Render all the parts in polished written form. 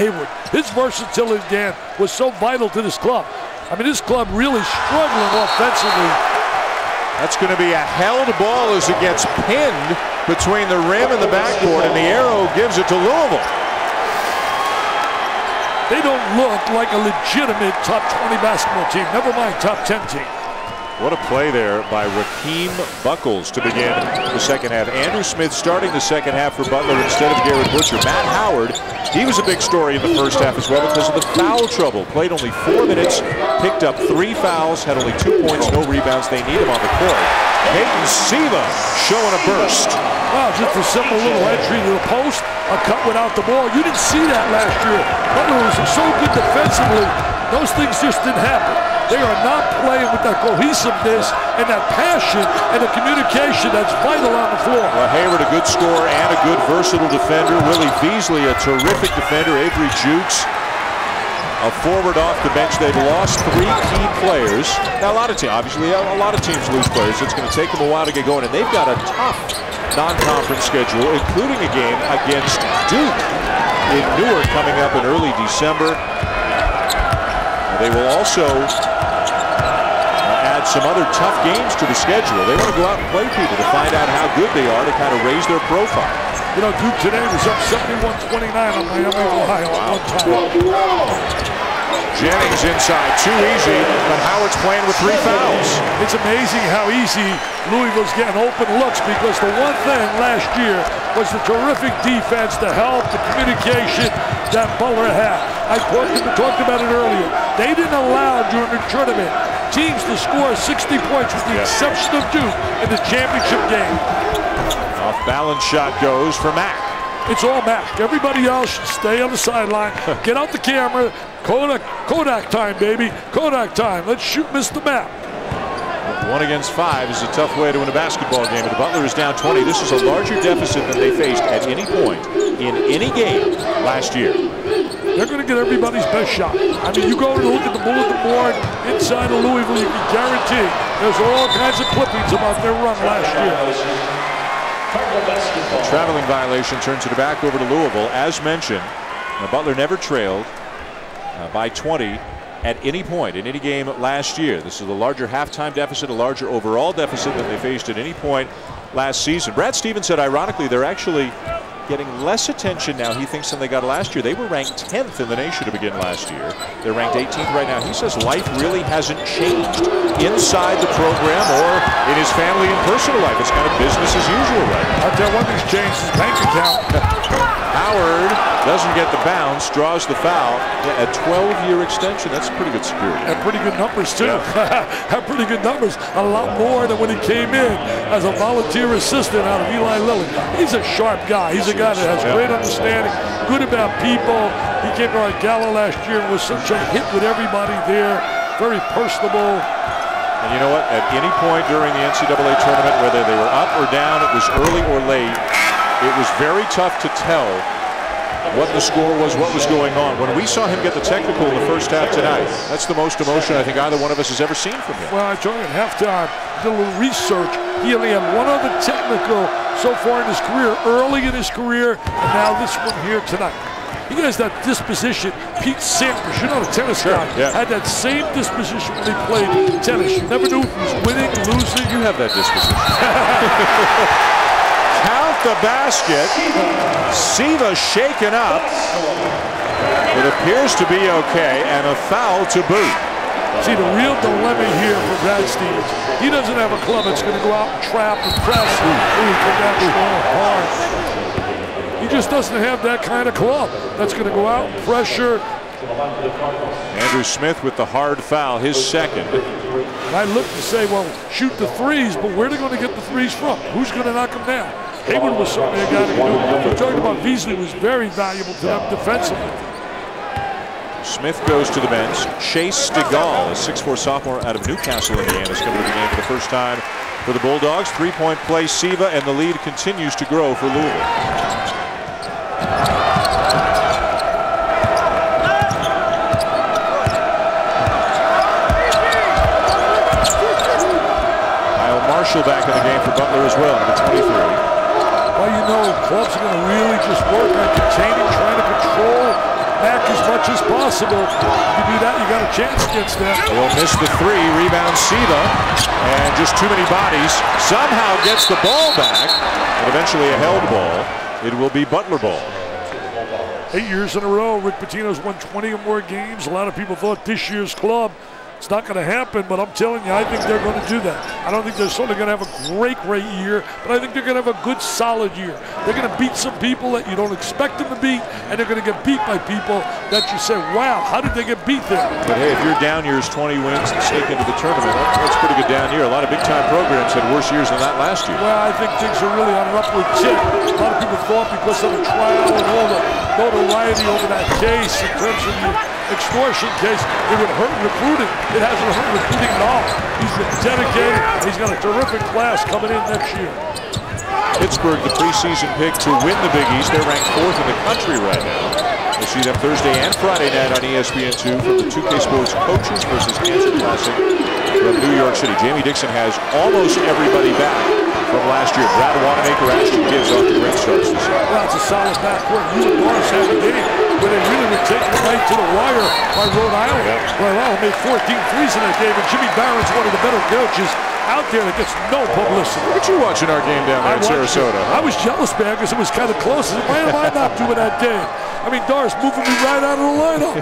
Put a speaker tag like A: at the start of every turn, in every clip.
A: Hayward. His versatility, Dan, was so vital to this club. I mean, this club really struggling offensively.
B: That's going to be a held ball as it gets pinned between the rim and the backboard, and the arrow gives it to Louisville.
A: They don't look like a legitimate top 20 basketball team, never mind top 10 team.
B: What a play there by Rakeem Buckles to begin the second half. Andrew Smith starting the second half for Butler instead of Garrett Butcher. Matt Howard, he was a big story in the first half as well because of the foul trouble. Played only 4 minutes, picked up 3 fouls, had only 2 points, no rebounds. They need him on the court. Peyton Siva showing a burst.
A: Wow, just a simple little entry to the post, a cut without the ball. You didn't see that last year. Butler was so good defensively, those things just didn't happen. They are not playing with that cohesiveness and that passion and the communication that's vital on the floor.
B: Well, Hayward, a good scorer and a good versatile defender. Willie Beasley, a terrific defender. Avery Jukes, a forward off the bench. They've lost 3 key players. Now, a lot of teams lose players. It's going to take them a while to get going, and they've got a tough non-conference schedule, including a game against Duke in Newark coming up in early December. They will also add some other tough games to the schedule. They want to go out and play people to find out how good they are to kind of raise their profile.
A: You know, Duke today was up 71-29 on Miami, Ohio at one time.
B: Jennings inside, too easy, but Howard's playing with 3 fouls.
A: It's amazing how easy Louisville's getting open looks, because the one thing last year was the terrific defense, the help, the communication that Butler had. I talked about it earlier. They didn't allow during the tournament teams to score 60 points with the exception of Duke in the championship game.
B: Off balance shot goes for Mack.
A: It's all Mack. Everybody else should stay on the sideline. Get out the camera. Kodak time, baby. Kodak time. Let's shoot Mr. Mack.
B: 1 against 5 is a tough way to win a basketball game. The Butler is down 20. This is a larger deficit than they faced at any point in any game last year.
A: They're going to get everybody's best shot. I mean, you go and look at the bulletin board inside of Louisville, you can guarantee there's all kinds of clippings about their run last year.
B: A traveling violation turns it back over to Louisville. As mentioned, the Butler never trailed by 20 at any point in any game last year. This is a larger halftime deficit, a larger overall deficit than they faced at any point last season. Brad Stevens said, ironically, they're actually getting less attention now, he thinks, than they got last year. They were ranked 10th in the nation to begin last year. They're ranked 18th right now. He says life really hasn't changed inside the program or in his family and personal life. It's kind of business as usual right now.
A: I'll tell you one thing's changed, his bank account.
B: Howard doesn't get the bounce, draws the foul. A 12-year extension, that's pretty good security.
A: And pretty good numbers, too. Have pretty good numbers. A lot more than when he came in as a volunteer assistant out of Eli Lilly. He's a sharp guy. He's a guy that has great understanding, good about people. He came to our gala last year and was such a hit with everybody there. Very personable.
B: And you know what? At any point during the NCAA tournament, whether they were up or down, it was early or late, it was very tough to tell what the score was, what was going on. When we saw him get the technical in the first half tonight, that's the most emotion I think either one of us has ever seen from him.
A: Well, I told you at halftime, did a little research. He only had one other technical so far in his career, early in his career, and now this one here tonight. He has that disposition. Pete Sampras, you know, the tennis guy, had that same disposition when he played tennis. You never knew if he was winning, losing.
B: You have that disposition. Count the basket. Siva shaken up. It appears to be okay, and a foul to boot.
A: See, the real dilemma here for Brad Stevens, he doesn't have a club that's going to go out and trap and press and come down strong hard. He just doesn't have that kind of club that's going to go out and pressure.
B: Andrew Smith with the hard foul, his second.
A: I look to say, well, shoot the threes, but where are they going to get the threes from? Who's going to knock them down? Hayward was certainly a guy that could do it. We're talking about Beasley was very valuable to them defensively.
B: Smith goes to the bench. Chase Stigall, a 6'4" sophomore out of Newcastle, Indiana, is coming to the game for the first time for the Bulldogs. 3-point play, Siva, and the lead continues to grow for Louisville. Kyle Marshall back in the game for Butler as well, number 23.
A: Well, you know, clubs are going to really just work on containing, trying to control Mac as much as possible. If you do that, you got a chance against them.
B: He'll miss the three. Rebound Siva. And just too many bodies. Somehow gets the ball back. And eventually a held ball. It will be Butler ball.
A: 8 years in a row, Rick Pitino's won 20 or more games. A lot of people thought this year's club, it's not going to happen, but I'm telling you, I think they're going to do that. I don't think they're certainly going to have a great year, but I think they're going to have a good, solid year. They're going to beat some people that you don't expect them to beat, and they're going to get beat by people that you say, wow, how did they get beat there?
B: But hey, if your down year is 20 wins and sneak into the tournament, that's a pretty good down year. A lot of big-time programs had worse years than that last year.
A: Well, I think things are really on an upward tick. A lot of people thought because of the trial and all the notoriety over that case in terms of the extortion case, it would hurt recruiting. It hasn't hurt recruiting at all. He's been dedicated. He's got a terrific class coming in next year.
B: Pittsburgh, the preseason pick to win the Big East. They're ranked 4th in the country right now. We'll see them Thursday and Friday night on ESPN2 from the 2K Sports Coaches versus Cancer Classic from New York City. Jamie Dixon has almost everybody back from last year. Brad Wanamaker, Ashton Gibbs off the great starts this year.
A: Well, it's a solid backcourt. You and Morris have a game where they really were taken right to the wire by Rhode Island. Rhode Island made 14 threes in that game, and Jimmy Barron's one of the better coaches out there that gets no publicity.
B: Look at you watching our game down there in Sarasota.
A: I was jealous, man, because it was kind of close. Why am I not doing that game? I mean, Dar's moving me right out of the lineup.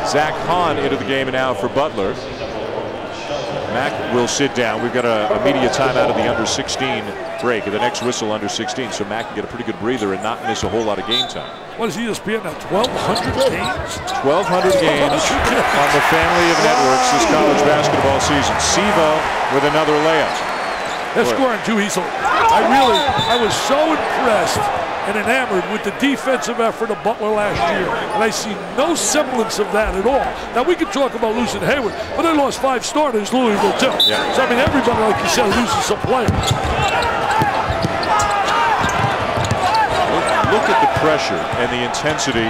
B: Zach Hahn into the game now for Butler. Mac will sit down. We've got a media timeout of the under-16 break. The next whistle under-16, so Mac can get a pretty good breather and not miss a whole lot of game time.
A: What is ESPN now? 1,200 games?
B: 1,200 games on the family of networks this college basketball season. Siva with another layup.
A: They're scoring too easily. I was so impressed and enamored with the defensive effort of Butler last year, and I see no semblance of that at all. Now, we can talk about losing Hayward, but they lost 5 starters, Louisville too.
B: Yeah.
A: So, I mean, everybody, like you said, loses some players.
B: Look at the pressure and the intensity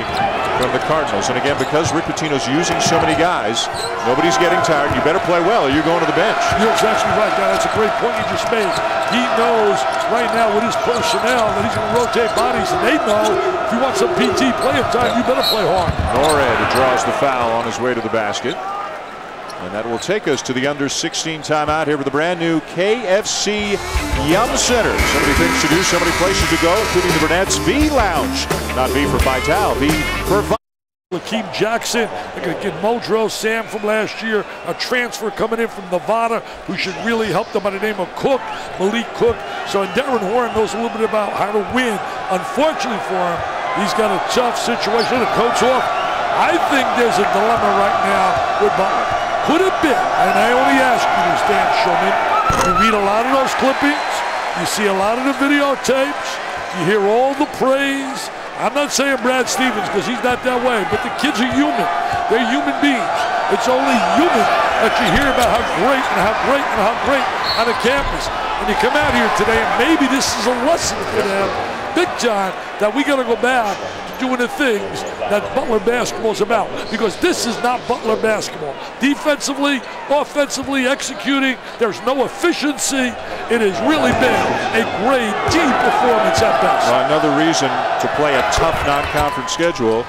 B: from the Cardinals. And again, because Rick Pitino's using so many guys, nobody's getting tired. You better play well or you're going to the bench.
A: You're exactly right, guy. That's a great point you just made. He knows right now with his personnel that he's going to rotate bodies, and they know if you want some PT playing time, you better play hard.
B: Norred draws the foul on his way to the basket. And that will take us to the under-16 timeout here with the brand new KFC Yum Center. So many things to do, so many places to go, including the Burnett's V Lounge. Not V for Vital, V for
A: Lakeem Jackson, they're going to get Modro Sam from last year, a transfer coming in from Nevada who should really help them by the name of Malik Cook. So Darren Horn knows a little bit about how to win. Unfortunately for him, he's got a tough situation. The coach off. I think there's a dilemma right now with Butler. Could have been, and I only ask you this, Dan Shulman, you read a lot of those clippings, you see a lot of the videotapes, you hear all the praise. I'm not saying Brad Stevens because he's not that way, but the kids are human. They're human beings. It's only human that you hear about how great and how great and how great on the campus. And you come out here today, and maybe this is a lesson for them, big time, that we got to go back to doing the things that Butler basketball is about, because this is not Butler basketball. Defensively, offensively, executing, there's no efficiency. It has really been a grade D performance at best.
B: Well, another reason to play a tough non-conference schedule.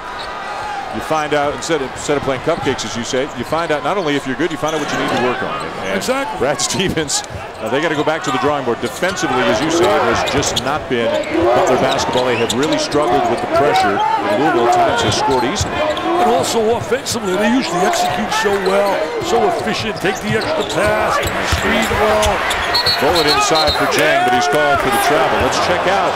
B: You find out, instead of playing cupcakes, as you say, you find out not only if you're good, you find out what you need to work on. And
A: exactly.
B: Brad Stevens, they got to go back to the drawing board. Defensively, as you say, it has just not been Butler basketball. They have really struggled with the pressure. And Louisville at times has scored easily.
A: And also offensively, they usually execute so well, so efficient, take the extra pass, screen well.
B: Bullet inside for Jang, but he's called for the travel. Let's check out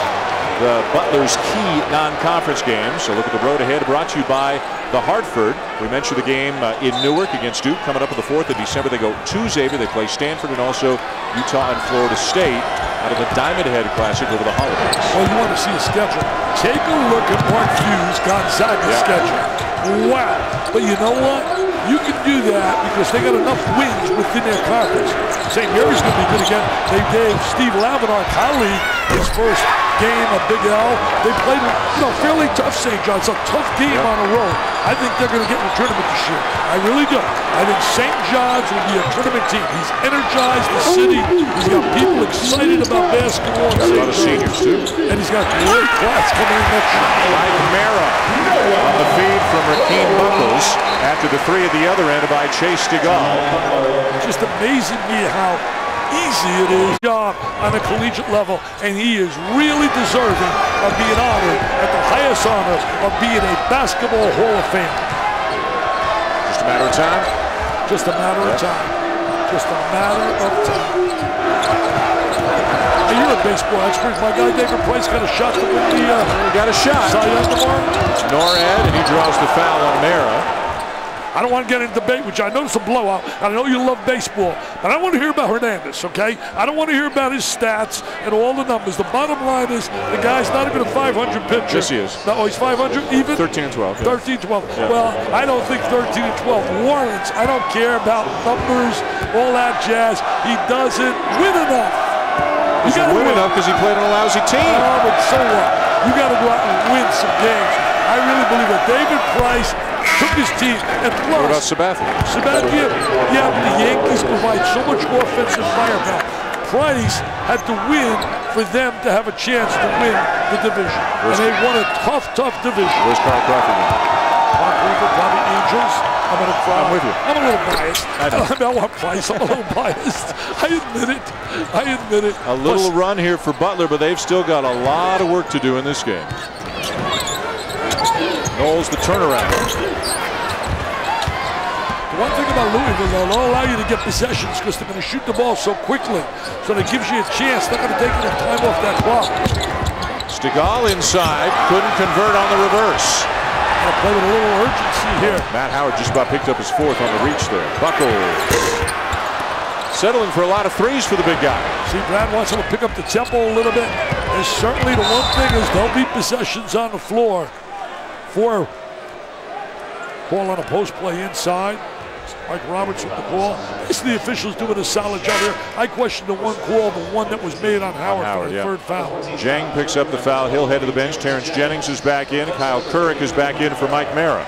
B: the Butler's key non-conference games. So look at the road ahead, brought to you by the Hartford. We mentioned the game in Newark against Duke coming up on the 4th of December. They go to Xavier. They play Stanford and also Utah and Florida State out of the Diamond Head Classic over the holidays.
A: Well, you want to see a schedule. Take a look at Mark Hughes' Gonzaga's schedule. Wow. But you know what? You can do that because they got enough wins within their conference. St. Mary's going to be good again. They gave Steve Lavin, our colleague, his first game, a big L. They played, fairly tough St. John's. It's a tough game on the road. I think they're going to get in the tournament this year. I really do. I think St. John's will be a tournament team. He's energized the city. He's got people excited about basketball.
B: Got a lot of seniors, too.
A: And he's got great class coming in next year.
B: Mike Mara on the feed from Rakeem Buckles after the three at the other end by Chase DeGaulle.
A: Just amazing me how easy it is on a collegiate level, and he is really deserving of being honored at the highest honor of being a basketball Hall of Famer.
B: Just a matter of time?
A: Just a matter of time. Just a matter of time. Hey, you're a baseball expert. My guy David Price got a shot to win the
B: got a shot.
A: Cy Young tomorrow.
B: Norad, and he draws the foul on Mara.
A: I don't want to get into debate with you. I know it's a blowout. I know you love baseball, but I want to hear about Hernandez, okay? I don't want to hear about his stats and all the numbers. The bottom line is the guy's not even a 500 pitcher.
B: Yes, he is.
A: No, he's 500 even?
B: 13 and 12.
A: 13 and 12.
B: Yeah.
A: Well, I don't think 13 and 12 warrants. I don't care about numbers, all that jazz. He doesn't win enough.
B: He's not win enough because he played on a lousy team.
A: Oh, but so what? You got to go out and win some games. I really believe that David Price took his team, and plus...
B: What about Sabathia?
A: Sabathia, yeah, but the Yankees provide so much offensive firepower. Price had to win for them to have a chance to win the division. And they won a tough division.
B: Where's Carl Crawford?
A: Carl Crawford, probably Angels.
B: I'm with you.
A: I'm a little biased. I want Price. I'm a little biased. I admit it.
B: A little run here for Butler, but they've still got a lot of work to do in this game. Knowles the turnaround.
A: The one thing about Louisville, they'll allow you to get possessions because they're going to shoot the ball so quickly. So that gives you a chance. They're going to take any time off that clock.
B: DeGaulle inside. Couldn't convert on the reverse.
A: Going to play with a little urgency here.
B: Matt Howard just about picked up his fourth on the reach there. Buckles. Settling for a lot of threes for the big guy.
A: See, Brad wants him to pick up the tempo a little bit. And certainly the one thing is there'll be possessions on the floor for call on a post play inside. Mike Roberts with the call. Basically, the officials doing a solid job here. I question the one call, the one that was made on Howard for the third foul.
B: Jang picks up the foul. He'll head to the bench. Terrence Jennings is back in. Kyle Couric is back in for Mike Mara.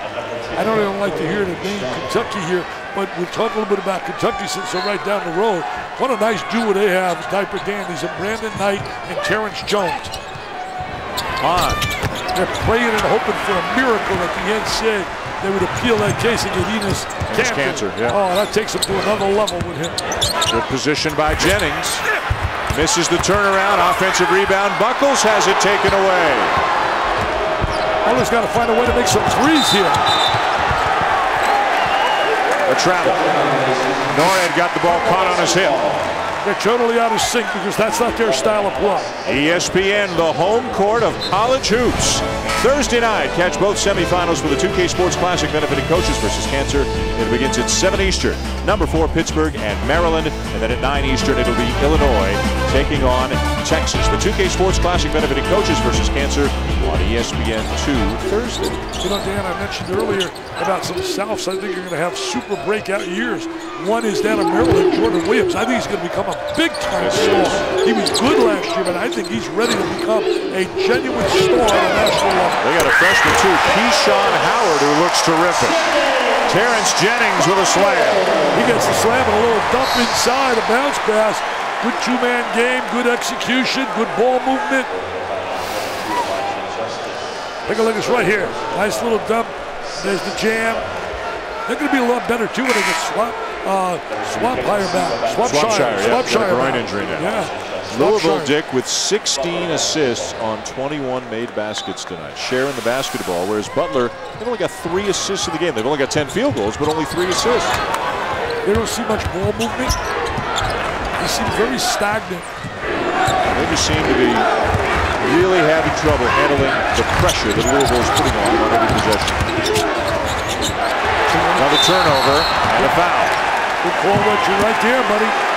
A: I don't even like to hear the name Kentucky here, but we'll talk a little bit about Kentucky since they're right down the road. What a nice duo they have, Diaper Dandies, and Brandon Knight and Terrence Jones. They're praying and hoping for a miracle at the NCAA. They would appeal that case and get Enos Cancer.
B: Yeah.
A: Oh, that takes him to another level with him.
B: Good position by Jennings. Misses the turnaround. Offensive rebound. Buckles has it taken away.
A: Butler's got to find a way to make some threes here.
B: A travel. Norad got the ball caught on his hip.
A: They're totally out of sync because that's not their style of play.
B: ESPN, the home court of college hoops. Thursday night, catch both semifinals for the 2K Sports Classic benefiting Coaches versus Cancer. It begins at 7 Eastern. Number 4, Pittsburgh and Maryland. And then at 9 Eastern, it'll be Illinois taking on Texas. The 2K Sports Classic benefiting Coaches versus Cancer on ESPN 2 Thursday.
A: You know, Dan, I mentioned earlier about some Souths. I think you're going to have super breakout years. One is down in Maryland, Jordan Williams. I think he's going to become a big-time star. He was good last year, but I think he's ready to become a genuine star on a national level.
B: They got a freshman, too, Keyshawn Howard, who looks terrific. Terrence Jennings with a slam.
A: He gets the slam and a little dump inside, a bounce pass. Good two-man game, good execution, good ball movement. Take a look, it's right here. Nice little dump. There's the jam. They're going to be a lot better, too, when they get Swampshire back.
B: Swampshire, groin injury now.
A: Yeah.
B: Louisville, Dick, with 16 assists on 21 made baskets tonight. Sharing the basketball, whereas Butler, they've only got 3 assists in the game. They've only got 10 field goals, but only 3 assists.
A: They don't see much ball movement. They seem very stagnant.
B: They just seem to be really having trouble handling the pressure that Louisville is putting on every possession. Another turnover and a foul.
A: Good call, Richard, right there, buddy.